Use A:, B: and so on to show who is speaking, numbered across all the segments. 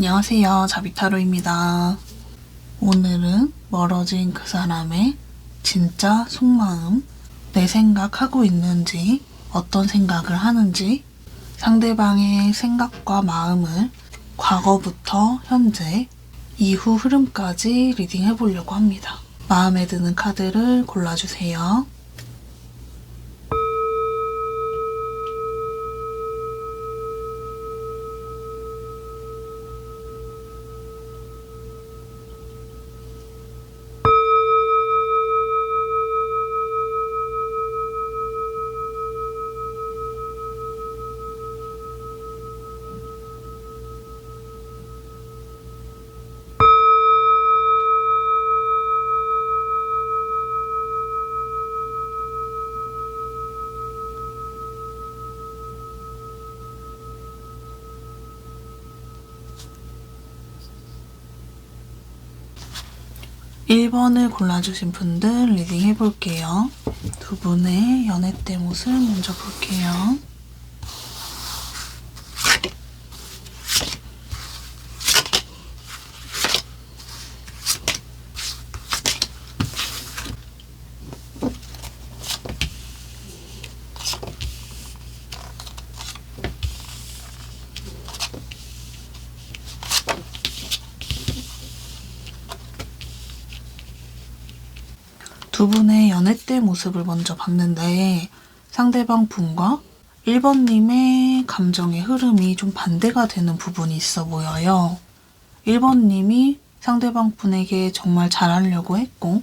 A: 안녕하세요, 자비타로입니다. 오늘은 멀어진 그 사람의 진짜 속마음, 내 생각하고 있는지, 어떤 생각을 하는지, 상대방의 생각과 마음을 과거부터 현재, 이후 흐름까지 리딩해 보려고 합니다. 마음에 드는 카드를 골라주세요. (1번) 1번을 골라주신 분들 리딩 해볼게요. 두 분의 연애 때 모습 먼저 볼게요. 두 분의 연애 때 모습을 먼저 봤는데 상대방 분과 1번님의 감정의 흐름이 좀 반대가 되는 부분이 있어 보여요. 1번님이 상대방 분에게 정말 잘하려고 했고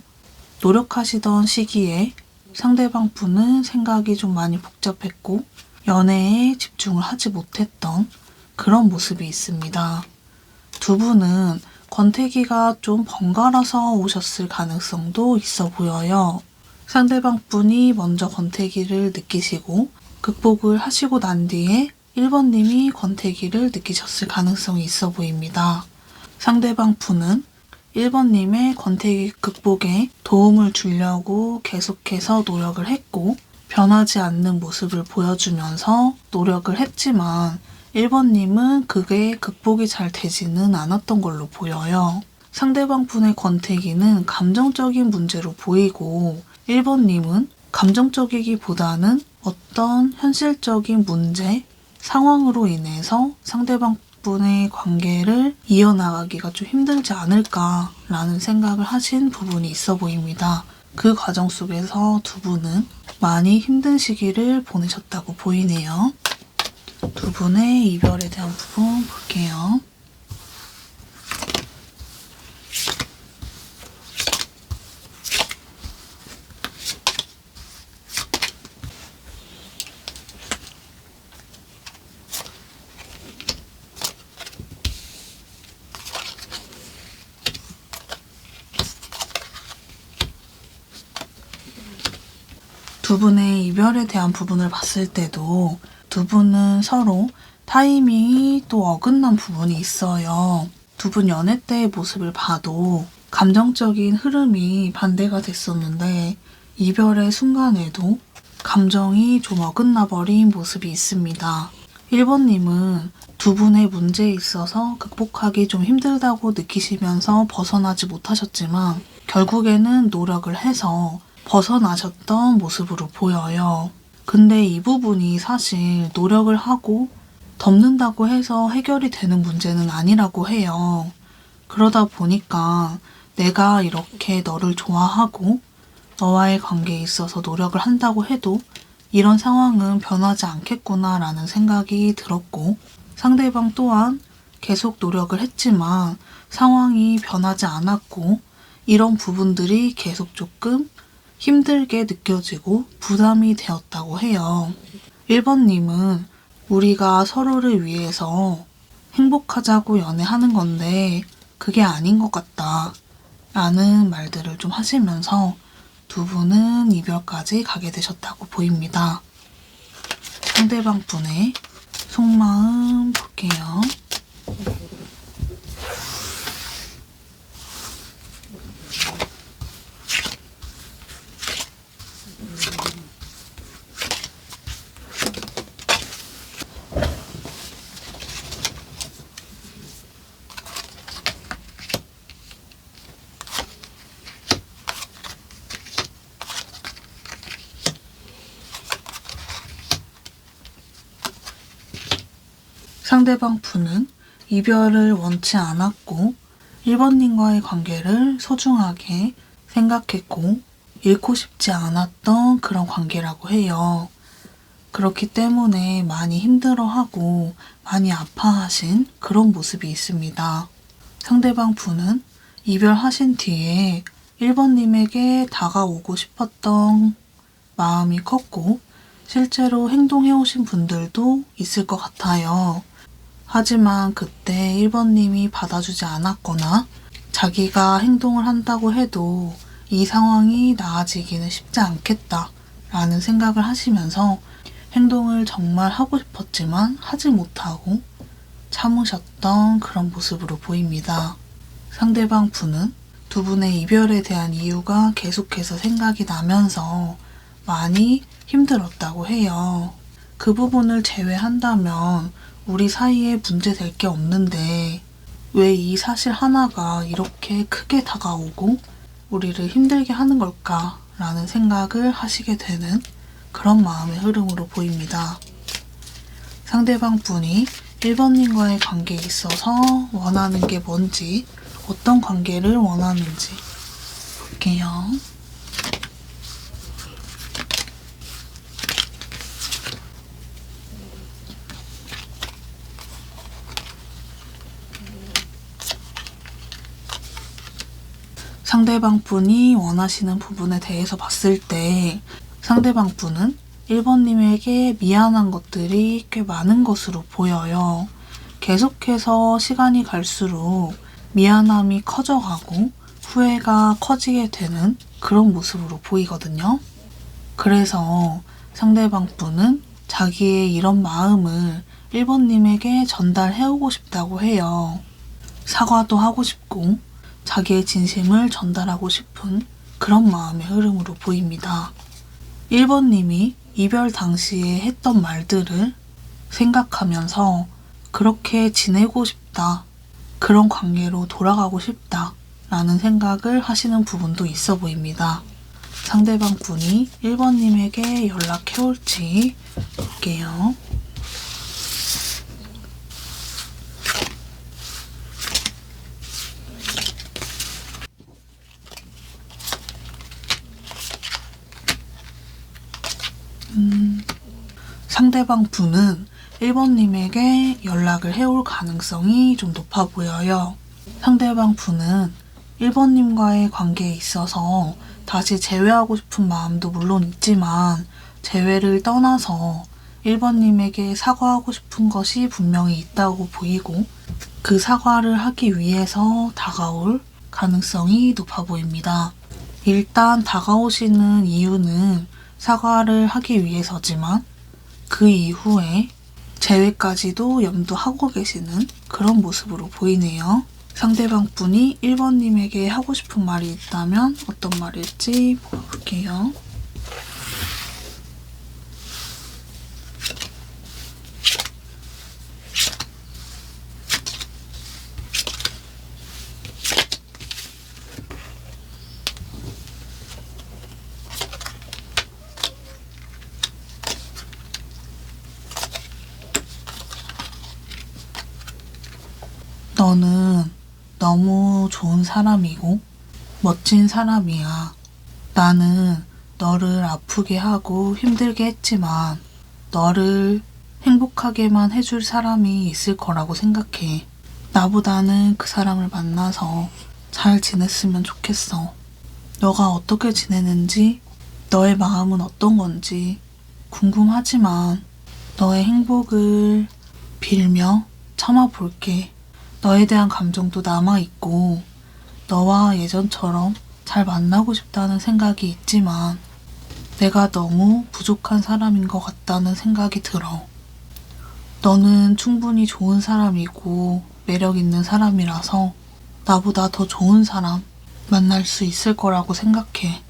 A: 노력하시던 시기에 상대방 분은 생각이 좀 많이 복잡했고 연애에 집중을 하지 못했던 그런 모습이 있습니다. 두 분은 권태기가 좀 번갈아서 오셨을 가능성도 있어 보여요. 상대방 분이 먼저 권태기를 느끼시고 극복을 하시고 난 뒤에 1번님이 권태기를 느끼셨을 가능성이 있어 보입니다. 상대방 분은 1번님의 권태기 극복에 도움을 주려고 계속해서 노력을 했고 변하지 않는 모습을 보여주면서 노력을 했지만 1번님은 그게 극복이 잘 되지는 않았던 걸로 보여요. 상대방 분의 권태기는 감정적인 문제로 보이고 1번님은 감정적이기보다는 어떤 현실적인 문제, 상황으로 인해서 상대방 분의 관계를 이어나가기가 좀 힘들지 않을까라는 생각을 하신 부분이 있어 보입니다. 그 과정 속에서 두 분은 많이 힘든 시기를 보내셨다고 보이네요. 두 분의 이별에 대한 부분 볼게요. 두 분의 이별에 대한 부분을 봤을 때도 두 분은 서로 타이밍이 또 어긋난 부분이 있어요. 두 분 연애 때의 모습을 봐도 감정적인 흐름이 반대가 됐었는데 이별의 순간에도 감정이 좀 어긋나 버린 모습이 있습니다. 1번님은 두 분의 문제에 있어서 극복하기 좀 힘들다고 느끼시면서 벗어나지 못하셨지만 결국에는 노력을 해서 벗어나셨던 모습으로 보여요. 근데 이 부분이 사실 노력을 하고 덮는다고 해서 해결이 되는 문제는 아니라고 해요. 그러다 보니까 내가 이렇게 너를 좋아하고 너와의 관계에 있어서 노력을 한다고 해도 이런 상황은 변하지 않겠구나라는 생각이 들었고 상대방 또한 계속 노력을 했지만 상황이 변하지 않았고 이런 부분들이 계속 조금 힘들게 느껴지고 부담이 되었다고 해요. 1번님은 우리가 서로를 위해서 행복하자고 연애하는 건데 그게 아닌 것 같다 라는 말들을 좀 하시면서 두 분은 이별까지 가게 되셨다고 보입니다. 상대방 분의 속마음 볼게요. 상대방 분은 이별을 원치 않았고 1번님과의 관계를 소중하게 생각했고 잃고 싶지 않았던 그런 관계라고 해요. 그렇기 때문에 많이 힘들어하고 많이 아파하신 그런 모습이 있습니다. 상대방 분은 이별하신 뒤에 1번님에게 다가오고 싶었던 마음이 컸고 실제로 행동해오신 분들도 있을 것 같아요. 하지만 그때 1번님이 받아주지 않았거나 자기가 행동을 한다고 해도 이 상황이 나아지기는 쉽지 않겠다 라는 생각을 하시면서 행동을 정말 하고 싶었지만 하지 못하고 참으셨던 그런 모습으로 보입니다. 상대방 분은 두 분의 이별에 대한 이유가 계속해서 생각이 나면서 많이 힘들었다고 해요. 그 부분을 제외한다면 우리 사이에 문제 될 게 없는데 왜 이 사실 하나가 이렇게 크게 다가오고 우리를 힘들게 하는 걸까 라는 생각을 하시게 되는 그런 마음의 흐름으로 보입니다. 상대방 분이 1번님과의 관계에 있어서 원하는 게 뭔지, 어떤 관계를 원하는지 볼게요. 상대방 분이 원하시는 부분에 대해서 봤을 때 상대방 분은 1번님에게 미안한 것들이 꽤 많은 것으로 보여요. 계속해서 시간이 갈수록 미안함이 커져가고 후회가 커지게 되는 그런 모습으로 보이거든요. 그래서 상대방 분은 자기의 이런 마음을 1번님에게 전달해오고 싶다고 해요. 사과도 하고 싶고 자기의 진심을 전달하고 싶은 그런 마음의 흐름으로 보입니다. 1번님이 이별 당시에 했던 말들을 생각하면서 그렇게 지내고 싶다, 그런 관계로 돌아가고 싶다 라는 생각을 하시는 부분도 있어 보입니다. 상대방 분이 1번님에게 연락해 올지 볼게요. 상대방 분은 1번님에게 연락을 해올 가능성이 좀 높아 보여요. 상대방 분은 1번님과의 관계에 있어서 다시 재회하고 싶은 마음도 물론 있지만 재회를 떠나서 1번님에게 사과하고 싶은 것이 분명히 있다고 보이고 그 사과를 하기 위해서 다가올 가능성이 높아 보입니다. 일단 다가오시는 이유는 사과를 하기 위해서지만 그 이후에 재회까지도 염두하고 계시는 그런 모습으로 보이네요. 상대방 분이 1번님에게 하고 싶은 말이 있다면 어떤 말일지 볼게요. 너는 너무 좋은 사람이고 멋진 사람이야. 나는 너를 아프게 하고 힘들게 했지만 너를 행복하게만 해줄 사람이 있을 거라고 생각해. 나보다는 그 사람을 만나서 잘 지냈으면 좋겠어. 너가 어떻게 지내는지, 너의 마음은 어떤 건지 궁금하지만 너의 행복을 빌며 참아볼게. 너에 대한 감정도 남아있고 너와 예전처럼 잘 만나고 싶다는 생각이 있지만 내가 너무 부족한 사람인 것 같다는 생각이 들어. 너는 충분히 좋은 사람이고 매력 있는 사람이라서 나보다 더 좋은 사람 만날 수 있을 거라고 생각해.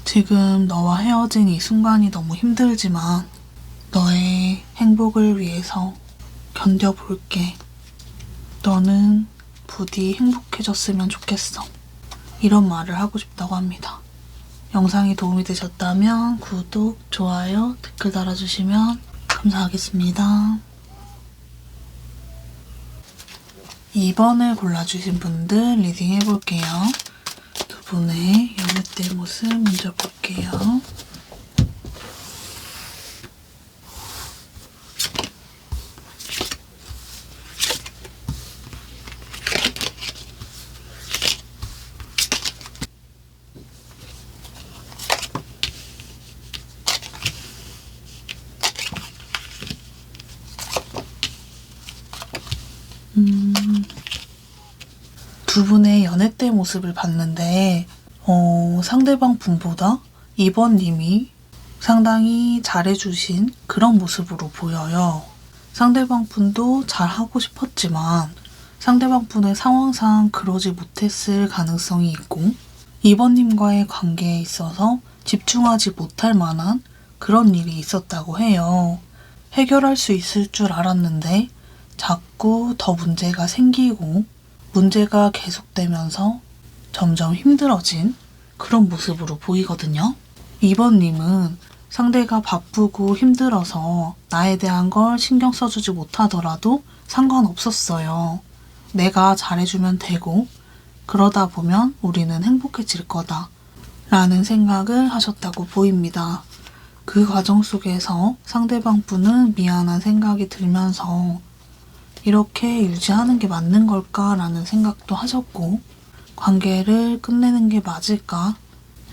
A: 지금 너와 헤어진 이 순간이 너무 힘들지만 너의 행복을 위해서 견뎌볼게. 너는 부디 행복해졌으면 좋겠어. 이런 말을 하고 싶다고 합니다. 영상이 도움이 되셨다면 구독, 좋아요, 댓글 달아주시면 감사하겠습니다. 2번을 골라주신 분들 리딩 해볼게요. 두 분의 연애 때 모습 먼저 볼게요. 두 분의 연애 때 모습을 봤는데 상대방 분보다 2번님이 상당히 잘해주신 그런 모습으로 보여요. 상대방 분도 잘하고 싶었지만 상대방 분의 상황상 그러지 못했을 가능성이 있고 2번님과의 관계에 있어서 집중하지 못할 만한 그런 일이 있었다고 해요. 해결할 수 있을 줄 알았는데 자꾸 더 문제가 생기고 문제가 계속되면서 점점 힘들어진 그런 모습으로 보이거든요. 2번님은 상대가 바쁘고 힘들어서 나에 대한 걸 신경 써주지 못하더라도 상관없었어요. 내가 잘해주면 되고 그러다 보면 우리는 행복해질 거다 라는 생각을 하셨다고 보입니다. 그 과정 속에서 상대방 분은 미안한 생각이 들면서 이렇게 유지하는 게 맞는 걸까라는 생각도 하셨고 관계를 끝내는 게 맞을까?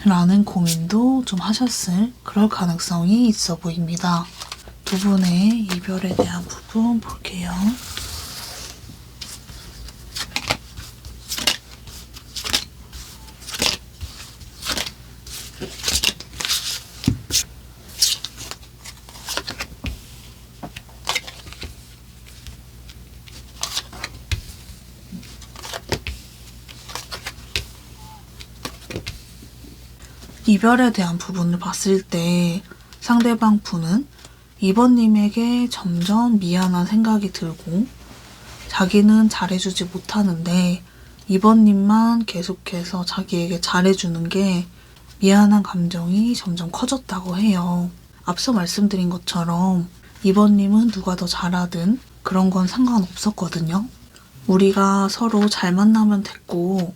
A: 라는 고민도 좀 하셨을 그럴 가능성이 있어 보입니다. 두 분의 이별에 대한 부분 볼게요. 이별에 대한 부분을 봤을 때 상대방 분은 2번님에게 점점 미안한 생각이 들고 자기는 잘해주지 못하는데 2번님만 계속해서 자기에게 잘해주는 게 미안한 감정이 점점 커졌다고 해요. 앞서 말씀드린 것처럼 2번님은 누가 더 잘하든 그런 건 상관없었거든요. 우리가 서로 잘 만나면 됐고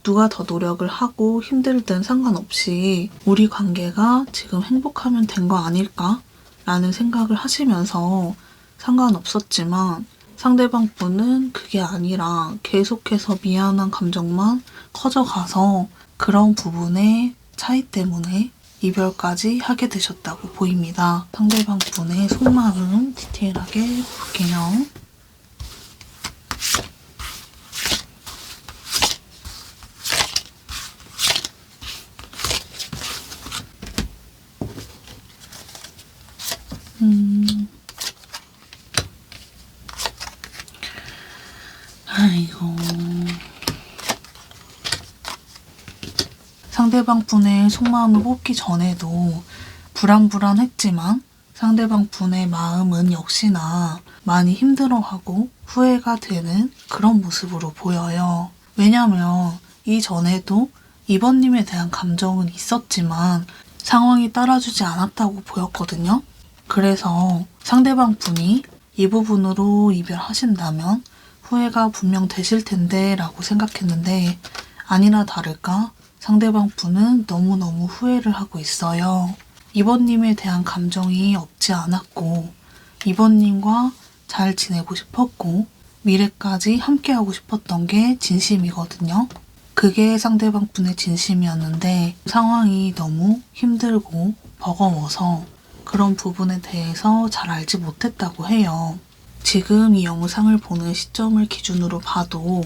A: 누가 더 노력을 하고 힘들든 상관없이 우리 관계가 지금 행복하면 된 거 아닐까? 라는 생각을 하시면서 상관없었지만 상대방 분은 그게 아니라 계속해서 미안한 감정만 커져가서 그런 부분의 차이 때문에 이별까지 하게 되셨다고 보입니다. 상대방 분의 속마음 디테일하게 볼게요. 아이고. 상대방 분의 속마음을 뽑기 전에도 불안불안했지만 상대방 분의 마음은 역시나 많이 힘들어하고 후회가 되는 그런 모습으로 보여요. 왜냐면 이전에도 2번님에 대한 감정은 있었지만 상황이 따라주지 않았다고 보였거든요. 그래서 상대방 분이 이 부분으로 이별하신다면 후회가 분명 되실 텐데 라고 생각했는데 아니나 다를까 상대방 분은 너무너무 후회를 하고 있어요. 2번님에 대한 감정이 없지 않았고 2번님과 잘 지내고 싶었고 미래까지 함께하고 싶었던 게 진심이거든요. 그게 상대방 분의 진심이었는데 상황이 너무 힘들고 버거워서 그런 부분에 대해서 잘 알지 못했다고 해요. 지금 이 영상을 보는 시점을 기준으로 봐도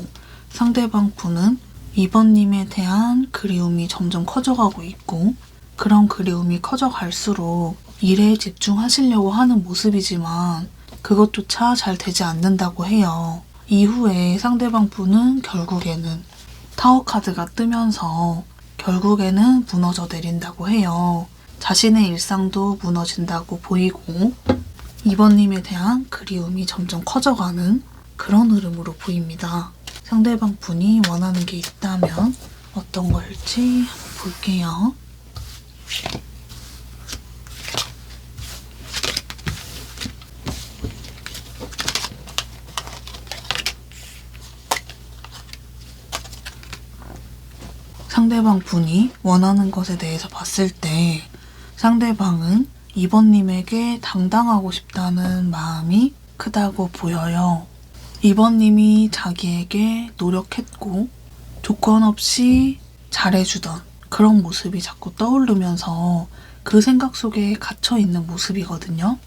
A: 상대방 분은 2번님에 대한 그리움이 점점 커져가고 있고 그런 그리움이 커져갈수록 일에 집중하시려고 하는 모습이지만 그것조차 잘 되지 않는다고 해요. 이후에 상대방 분은 결국에는 타워 카드가 뜨면서 결국에는 무너져 내린다고 해요. 자신의 일상도 무너진다고 보이고 2번님에 대한 그리움이 점점 커져가는 그런 흐름으로 보입니다. 상대방 분이 원하는 게 있다면 어떤 걸지 한번 볼게요. 상대방 분이 원하는 것에 대해서 봤을 때 상대방은 2번님에게 당당하고 싶다는 마음이 크다고 보여요. 2번님이 자기에게 노력했고 조건 없이 잘해주던 그런 모습이 자꾸 떠오르면서 그 생각 속에 갇혀있는 모습이거든요.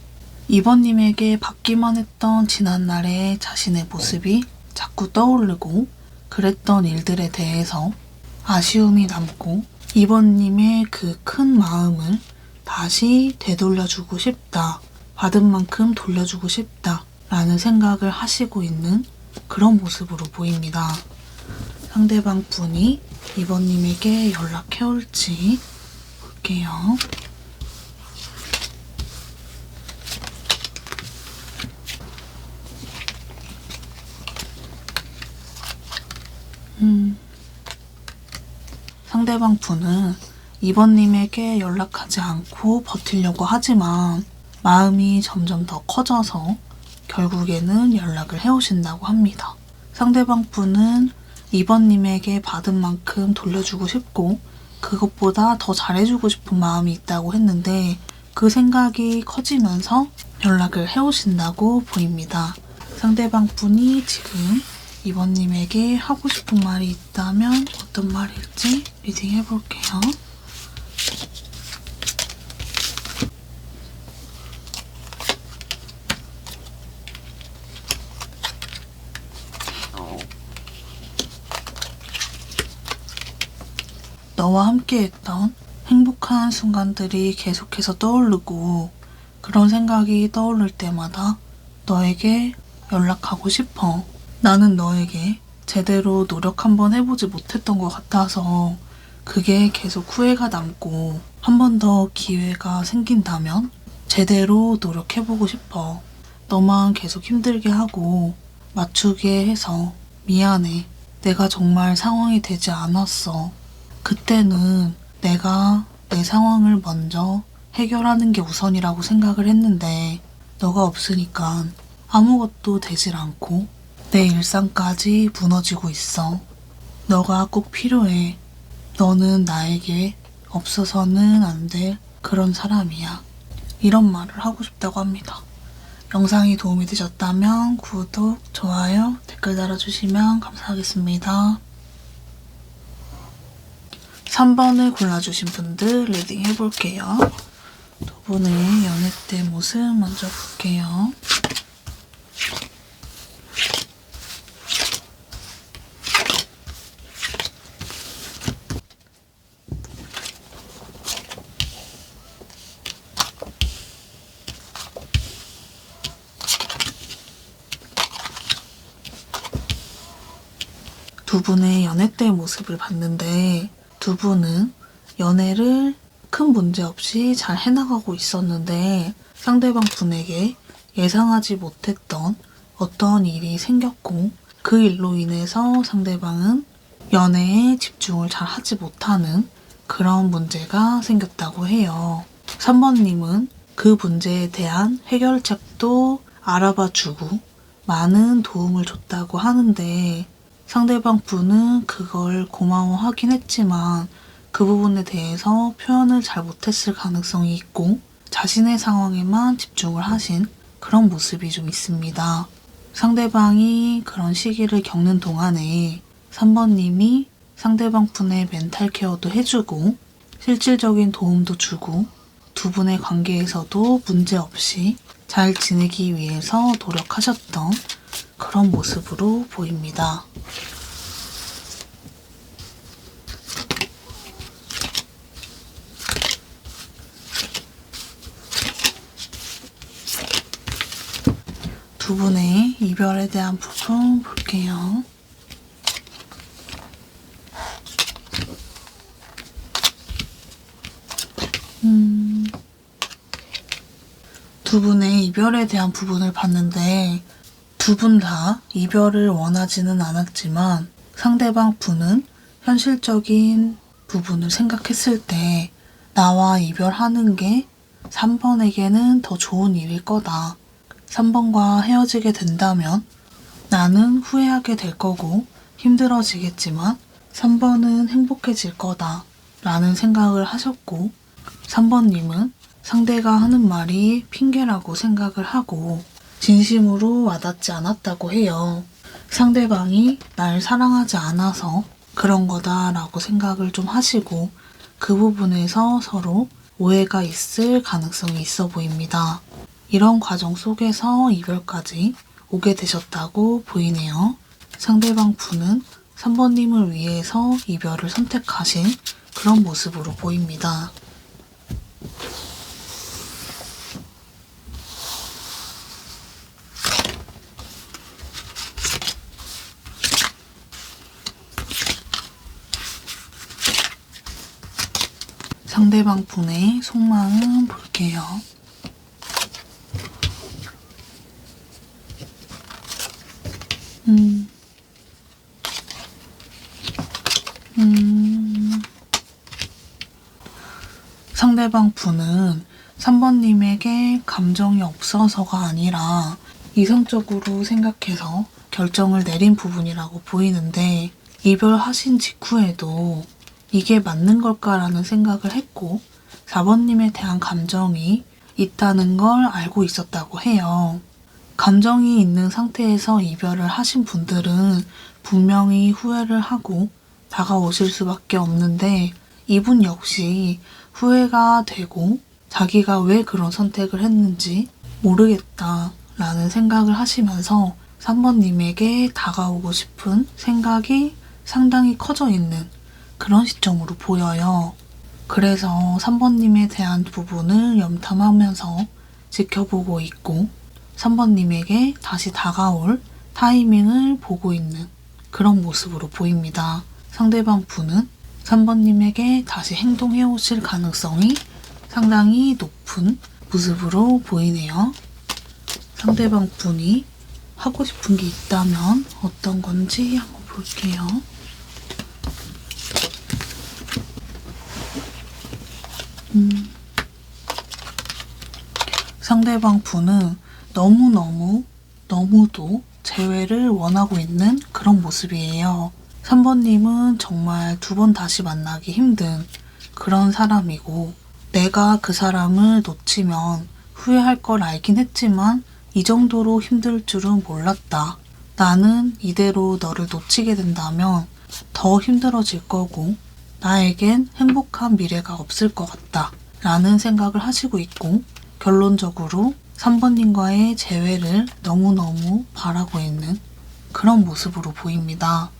A: 2번님에게 받기만 했던 지난날의 자신의 모습이 자꾸 떠오르고 그랬던 일들에 대해서 아쉬움이 남고 2번님의 그 큰 마음을 다시 되돌려주고 싶다. 받은 만큼 돌려주고 싶다. 라는 생각을 하시고 있는 그런 모습으로 보입니다. 상대방 분이 2번님에게 연락해올지 볼게요. 상대방 분은 2번님에게 연락하지 않고 버티려고 하지만 마음이 점점 더 커져서 결국에는 연락을 해오신다고 합니다. 상대방 분은 2번님에게 받은 만큼 돌려주고 싶고 그것보다 더 잘해주고 싶은 마음이 있다고 했는데 그 생각이 커지면서 연락을 해오신다고 보입니다. 상대방 분이 지금 2번님에게 하고 싶은 말이 있다면 어떤 말일지 리딩 해볼게요. 너와 함께했던 행복한 순간들이 계속해서 떠오르고 그런 생각이 떠오를 때마다 너에게 연락하고 싶어. 나는 너에게 제대로 노력 한번 해보지 못했던 것 같아서 그게 계속 후회가 남고 한 번 더 기회가 생긴다면 제대로 노력해보고 싶어. 너만 계속 힘들게 하고 맞추게 해서 미안해. 내가 정말 상황이 되지 않았어. 그때는 내가 내 상황을 먼저 해결하는 게 우선이라고 생각을 했는데 너가 없으니까 아무것도 되질 않고 내 일상까지 무너지고 있어. 너가 꼭 필요해. 너는 나에게 없어서는 안 될 그런 사람이야. 이런 말을 하고 싶다고 합니다. 영상이 도움이 되셨다면 구독, 좋아요, 댓글 달아주시면 감사하겠습니다. 3번을 골라주신 분들 리딩 해볼게요. 두 분의 연애 때 모습 먼저 볼게요. 두 분의 연애 때 모습을 봤는데 두 분은 연애를 큰 문제 없이 잘 해나가고 있었는데 상대방 분에게 예상하지 못했던 어떤 일이 생겼고 그 일로 인해서 상대방은 연애에 집중을 잘 하지 못하는 그런 문제가 생겼다고 해요. 3번님은 그 문제에 대한 해결책도 알아봐주고 많은 도움을 줬다고 하는데 상대방 분은 그걸 고마워하긴 했지만 그 부분에 대해서 표현을 잘 못했을 가능성이 있고 자신의 상황에만 집중을 하신 그런 모습이 좀 있습니다. 상대방이 그런 시기를 겪는 동안에 3번님이 상대방 분의 멘탈 케어도 해주고 실질적인 도움도 주고 두 분의 관계에서도 문제 없이 잘 지내기 위해서 노력하셨던 그런 모습으로 보입니다. 두 분의 이별에 대한 부분 볼게요. 두 분의 이별에 대한 부분을 봤는데 두 분 다 이별을 원하지는 않았지만 상대방 분은 현실적인 부분을 생각했을 때 나와 이별하는 게 3번에게는 더 좋은 일일 거다. 3번과 헤어지게 된다면 나는 후회하게 될 거고 힘들어지겠지만 3번은 행복해질 거다 라는 생각을 하셨고 3번님은 상대가 하는 말이 핑계라고 생각을 하고 진심으로 와닿지 않았다고 해요. 상대방이 날 사랑하지 않아서 그런 거다라고 생각을 좀 하시고 그 부분에서 서로 오해가 있을 가능성이 있어 보입니다. 이런 과정 속에서 이별까지 오게 되셨다고 보이네요. 상대방 분은 3번님을 위해서 이별을 선택하신 그런 모습으로 보입니다. 상대방 분의 속마음 볼게요. 상대방 분은 3번님에게 감정이 없어서가 아니라 이성적으로 생각해서 결정을 내린 부분이라고 보이는데 이별하신 직후에도 이게 맞는 걸까라는 생각을 했고 4번님에 대한 감정이 있다는 걸 알고 있었다고 해요. 감정이 있는 상태에서 이별을 하신 분들은 분명히 후회를 하고 다가오실 수밖에 없는데 이분 역시 후회가 되고 자기가 왜 그런 선택을 했는지 모르겠다라는 생각을 하시면서 3번님에게 다가오고 싶은 생각이 상당히 커져 있는 그런 시점으로 보여요. 그래서 3번님에 대한 부분을 염탐하면서 지켜보고 있고 3번님에게 다시 다가올 타이밍을 보고 있는 그런 모습으로 보입니다. 상대방 분은 3번님에게 다시 행동해 오실 가능성이 상당히 높은 모습으로 보이네요. 상대방 분이 하고 싶은 게 있다면 어떤 건지 한번 볼게요. 상대방 분은 너무도 재회를 원하고 있는 그런 모습이에요. 3번님은 정말 2번 다시 만나기 힘든 그런 사람이고 내가 그 사람을 놓치면 후회할 걸 알긴 했지만 이 정도로 힘들 줄은 몰랐다. 나는 이대로 너를 놓치게 된다면 더 힘들어질 거고 나에겐 행복한 미래가 없을 것 같다 라는 생각을 하시고 있고 결론적으로 3번님과의 재회를 너무너무 바라고 있는 그런 모습으로 보입니다.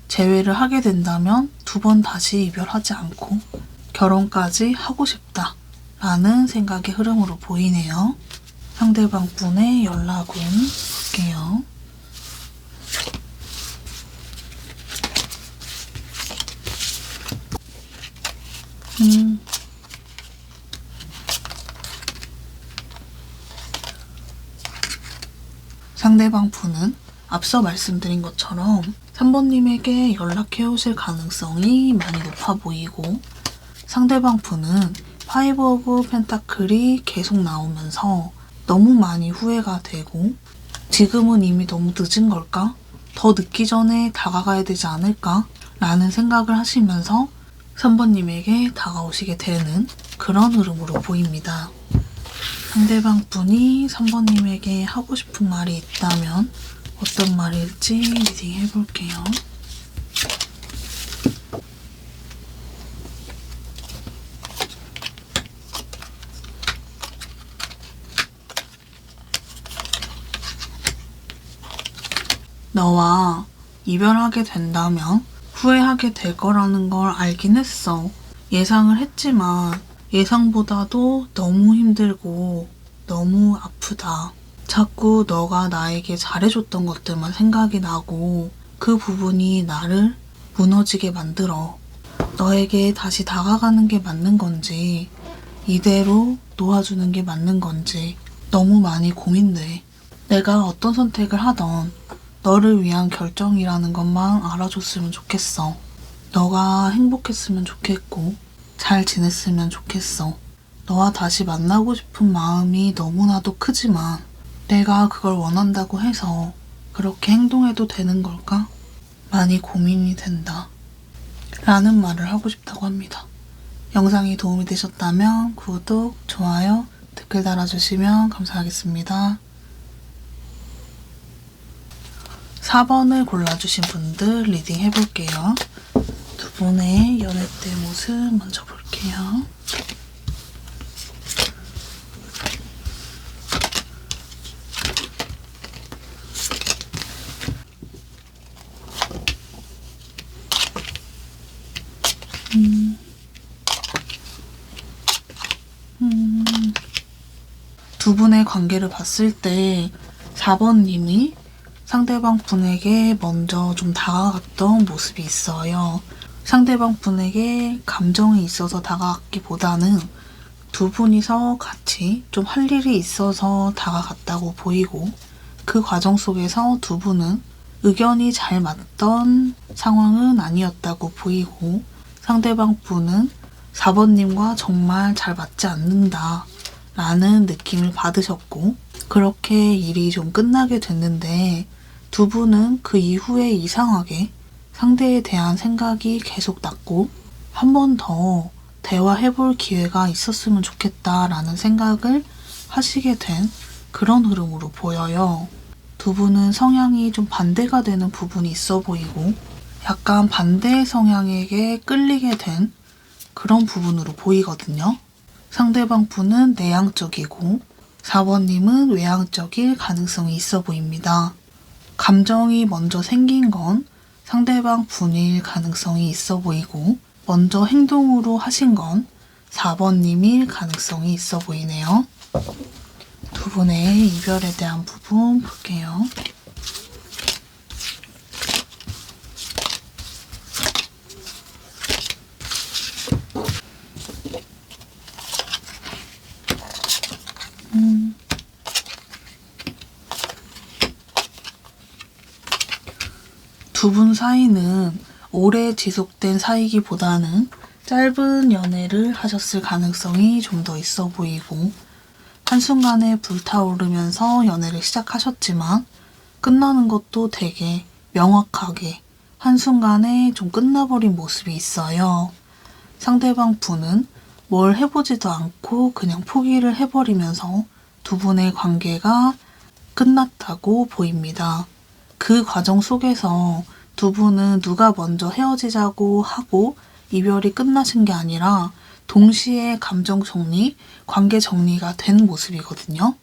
A: 재회를 하게 된다면 2번 다시 이별하지 않고 결혼까지 하고 싶다 라는 생각의 흐름으로 보이네요. 상대방 분의 연락은 볼게요. 상대방 분은 앞서 말씀드린 것처럼 3번님에게 연락해 오실 가능성이 많이 높아 보이고 상대방 분은 파이브 오브 펜타클이 계속 나오면서 너무 많이 후회가 되고 지금은 이미 너무 늦은 걸까? 더 늦기 전에 다가가야 되지 않을까? 라는 생각을 하시면서 3번님에게 다가오시게 되는 그런 흐름으로 보입니다. 상대방 분이 3번님에게 하고 싶은 말이 있다면 어떤 말일지 리딩 해볼게요. 너와 이별하게 된다면 후회하게 될 거라는 걸 알긴 했어. 예상을 했지만 예상보다도 너무 힘들고 너무 아프다. 자꾸 너가 나에게 잘해줬던 것들만 생각이 나고 그 부분이 나를 무너지게 만들어. 너에게 다시 다가가는 게 맞는 건지 이대로 놓아주는 게 맞는 건지 너무 많이 고민돼. 내가 어떤 선택을 하던 너를 위한 결정이라는 것만 알아줬으면 좋겠어. 너가 행복했으면 좋겠고 잘 지냈으면 좋겠어. 너와 다시 만나고 싶은 마음이 너무나도 크지만 내가 그걸 원한다고 해서 그렇게 행동해도 되는 걸까? 많이 고민이 된다. 라는 말을 하고 싶다고 합니다. 영상이 도움이 되셨다면 구독, 좋아요, 댓글 달아주시면 감사하겠습니다. 4번을 골라주신 분들 리딩 해볼게요. 두 분의 연애 때 모습 먼저 볼게요. 두 분의 관계를 봤을 때 4번님이 상대방 분에게 먼저 좀 다가갔던 모습이 있어요. 상대방 분에게 감정이 있어서 다가갔기보다는 두 분이서 같이 좀 할 일이 있어서 다가갔다고 보이고, 그 과정 속에서 두 분은 의견이 잘 맞던 상황은 아니었다고 보이고, 상대방 분은 4번님과 정말 잘 맞지 않는다 라는 느낌을 받으셨고, 그렇게 일이 좀 끝나게 됐는데 두 분은 그 이후에 이상하게 상대에 대한 생각이 계속 났고, 한 번 더 대화해볼 기회가 있었으면 좋겠다라는 생각을 하시게 된 그런 흐름으로 보여요. 두 분은 성향이 좀 반대가 되는 부분이 있어 보이고, 약간 반대 성향에게 끌리게 된 그런 부분으로 보이거든요. 상대방 분은 내향적이고 4번님은 외향적일 가능성이 있어 보입니다. 감정이 먼저 생긴 건 상대방 분일 가능성이 있어 보이고, 먼저 행동으로 하신 건 4번님일 가능성이 있어 보이네요. 두 분의 이별에 대한 부분 볼게요. 두 분 사이는 오래 지속된 사이기보다는 짧은 연애를 하셨을 가능성이 좀 더 있어 보이고, 한순간에 불타오르면서 연애를 시작하셨지만 끝나는 것도 되게 명확하게 한순간에 좀 끝나버린 모습이 있어요. 상대방 분은 뭘 해보지도 않고 그냥 포기를 해버리면서 두 분의 관계가 끝났다고 보입니다. 그 과정 속에서 두 분은 누가 먼저 헤어지자고 하고 이별이 끝나신 게 아니라 동시에 감정 정리, 관계 정리가 된 모습이거든요.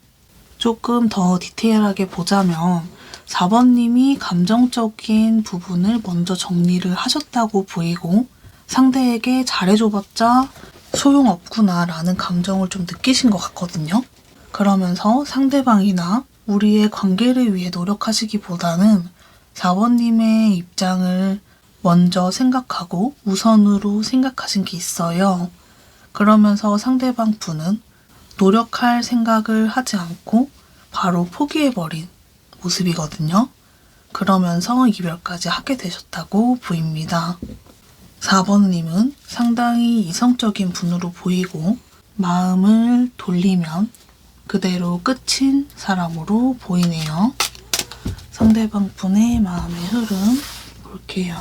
A: 조금 더 디테일하게 보자면 4번님이 감정적인 부분을 먼저 정리를 하셨다고 보이고, 상대에게 잘해줘봤자 소용없구나 라는 감정을 좀 느끼신 것 같거든요. 그러면서 상대방이나 우리의 관계를 위해 노력하시기보다는 4번님의 입장을 먼저 생각하고 우선으로 생각하신 게 있어요. 그러면서 상대방 분은 노력할 생각을 하지 않고 바로 포기해버린 모습이거든요. 그러면서 이별까지 하게 되셨다고 보입니다. 4번님은 상당히 이성적인 분으로 보이고, 마음을 돌리면 그대로 끝인 사람으로 보이네요. 상대방 분의 마음의 흐름 볼게요.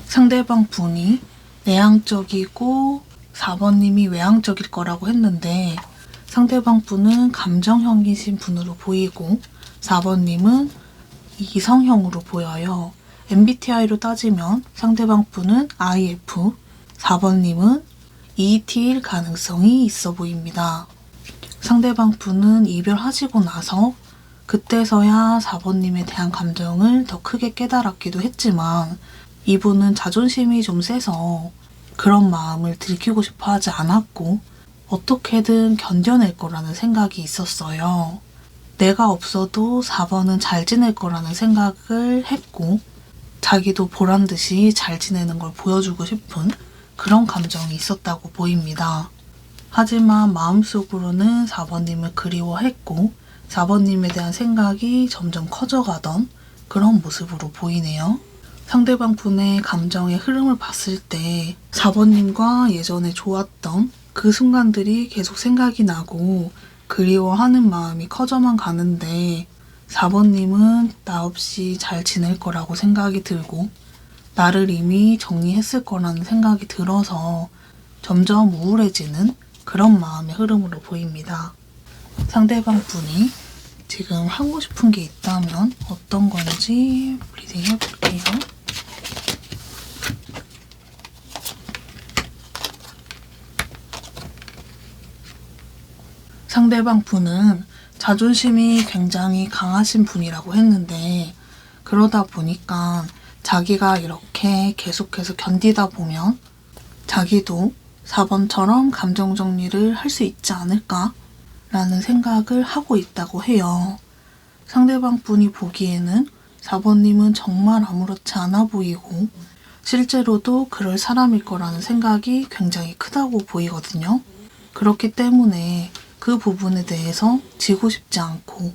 A: 상대방 분이 내향적이고 4번님이 외향적일 거라고 했는데, 상대방 분은 감정형이신 분으로 보이고 4번님은 이성형으로 보여요. MBTI로 따지면 상대방 분은 IF, 4번님은 ET일 가능성이 있어 보입니다. 상대방 분은 이별하시고 나서 그때서야 4번님에 대한 감정을 더 크게 깨달았기도 했지만, 이분은 자존심이 좀 세서 그런 마음을 들키고 싶어 하지 않았고, 어떻게든 견뎌낼 거라는 생각이 있었어요. 내가 없어도 4번은 잘 지낼 거라는 생각을 했고, 자기도 보란듯이 잘 지내는 걸 보여주고 싶은 그런 감정이 있었다고 보입니다. 하지만 마음속으로는 4번님을 그리워했고 4번님에 대한 생각이 점점 커져가던 그런 모습으로 보이네요. 상대방 분의 감정의 흐름을 봤을 때 4번님과 예전에 좋았던 그 순간들이 계속 생각이 나고 그리워하는 마음이 커져만 가는데 4번님은 나 없이 잘 지낼 거라고 생각이 들고 나를 이미 정리했을 거라는 생각이 들어서 점점 우울해지는 그런 마음의 흐름으로 보입니다. 상대방 분이 지금 하고 싶은 게 있다면 어떤 건지 리딩 해볼게요. 상대방 분은 자존심이 굉장히 강하신 분이라고 했는데 그러다 보니까 자기가 이렇게 계속해서 견디다 보면 자기도 4번처럼 감정 정리를 할 수 있지 않을까? 라는 생각을 하고 있다고 해요. 상대방 분이 보기에는 4번님은 정말 아무렇지 않아 보이고 실제로도 그럴 사람일 거라는 생각이 굉장히 크다고 보이거든요. 그렇기 때문에 그 부분에 대해서 지고 싶지 않고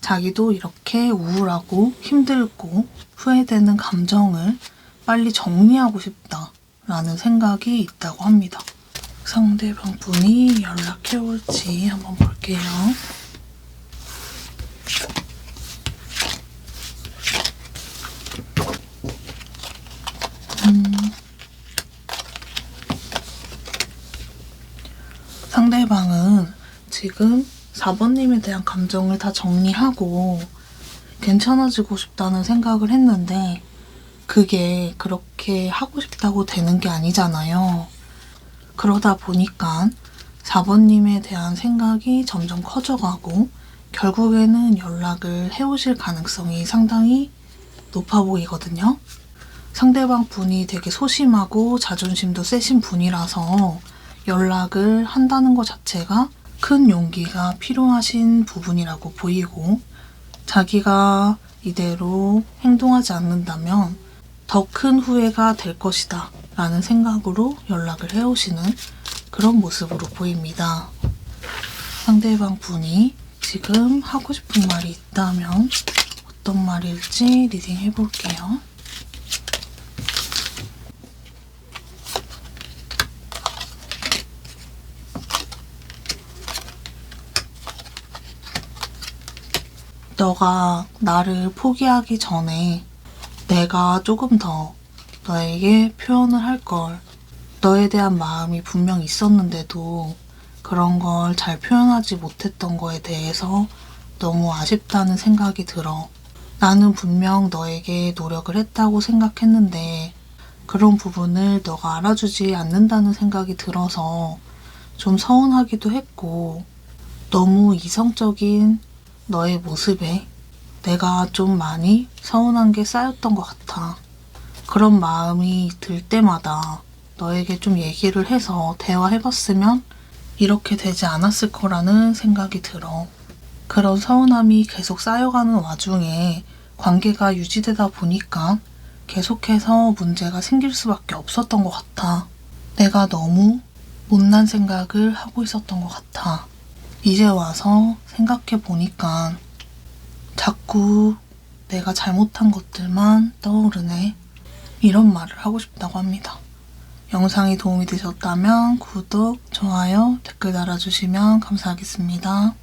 A: 자기도 이렇게 우울하고 힘들고 후회되는 감정을 빨리 정리하고 싶다라는 생각이 있다고 합니다. 상대방 분이 연락해올지 한번 볼게요. 상대방은 지금 4번님에 대한 감정을 다 정리하고 괜찮아지고 싶다는 생각을 했는데 그게 그렇게 하고 싶다고 되는 게 아니잖아요. 그러다 보니까 4번님에 대한 생각이 점점 커져가고 결국에는 연락을 해오실 가능성이 상당히 높아 보이거든요. 상대방 분이 되게 소심하고 자존심도 세신 분이라서 연락을 한다는 것 자체가 큰 용기가 필요하신 부분이라고 보이고 자기가 이대로 행동하지 않는다면 더 큰 후회가 될 것이다 라는 생각으로 연락을 해오시는 그런 모습으로 보입니다. 상대방 분이 지금 하고 싶은 말이 있다면 어떤 말일지 리딩 해볼게요. 너가 나를 포기하기 전에 내가 조금 더 너에게 표현을 할 걸. 너에 대한 마음이 분명 있었는데도 그런 걸 잘 표현하지 못했던 거에 대해서 너무 아쉽다는 생각이 들어. 나는 분명 너에게 노력을 했다고 생각했는데 그런 부분을 너가 알아주지 않는다는 생각이 들어서 좀 서운하기도 했고 너무 이성적인 너의 모습에 내가 좀 많이 서운한 게 쌓였던 것 같아. 그런 마음이 들 때마다 너에게 좀 얘기를 해서 대화해봤으면 이렇게 되지 않았을 거라는 생각이 들어. 그런 서운함이 계속 쌓여가는 와중에 관계가 유지되다 보니까 계속해서 문제가 생길 수밖에 없었던 것 같아. 내가 너무 못난 생각을 하고 있었던 것 같아. 이제 와서 생각해 보니까 자꾸 내가 잘못한 것들만 떠오르네. 이런 말을 하고 싶다고 합니다. 영상이 도움이 되셨다면 구독, 좋아요, 댓글 달아주시면 감사하겠습니다.